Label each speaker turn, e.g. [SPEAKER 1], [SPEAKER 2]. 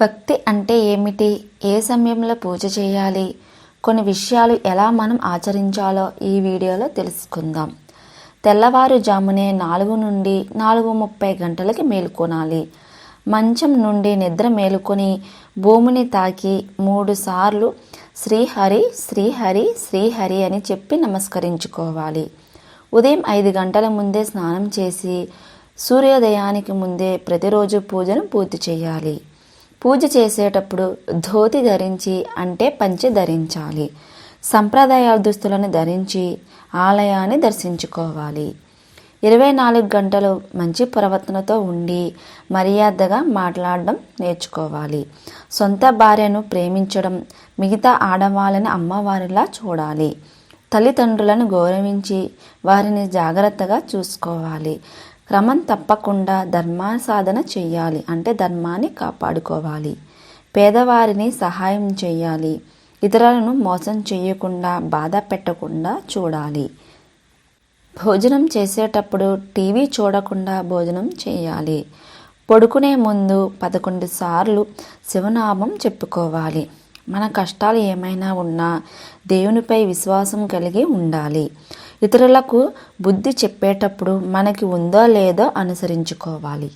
[SPEAKER 1] భక్తి అంటే ఏమిటి? ఏ సమయంలో పూజ చేయాలి? కొన్ని విషయాలు ఎలా మనం ఆచరించాలో ఈ వీడియోలో తెలుసుకుందాం. తెల్లవారుజామునే 4 నుండి 4:30 గంటలకి మేలుకొనాలి. మంచం నుండి నిద్ర మేలుకొని భూమిని తాకి 3 సార్లు శ్రీహరి శ్రీహరి శ్రీహరి అని చెప్పి నమస్కరించుకోవాలి. ఉదయం 5 గంటల ముందే స్నానం చేసి సూర్యోదయానికి ముందే ప్రతిరోజు పూజను పూర్తి చేయాలి. పూజ చేసేటప్పుడు ధోతి ధరించి అంటే పంచె ధరించాలి. సంప్రదాయ దుస్తులను ధరించి ఆలయాన్ని దర్శించుకోవాలి. 24 గంటలు మంచి ప్రవర్తనతో ఉండి మర్యాదగా మాట్లాడడం నేర్చుకోవాలి. సొంత భార్యను ప్రేమించడం, మిగతా ఆడవాళ్ళని అమ్మవారిలా చూడాలి. తల్లిదండ్రులను గౌరవించి వారిని జాగ్రత్తగా చూసుకోవాలి. క్రమం తప్పకుండా ధర్మాసాధన చెయ్యాలి అంటే ధర్మాన్ని కాపాడుకోవాలి. పేదవారిని సహాయం చేయాలి. ఇతరులను మోసం చేయకుండా బాధ పెట్టకుండా చూడాలి. భోజనం చేసేటప్పుడు టీవీ చూడకుండా భోజనం చేయాలి. పడుకునే ముందు 11 సార్లు శివనామం చెప్పుకోవాలి. మన కష్టాలు ఏమైనా ఉన్నా దేవునిపై విశ్వాసం కలిగి ఉండాలి. ఇతరులకు బుద్ధి చెప్పేటప్పుడు మనకి ఉందో లేదో అనుసరించుకోవాలి.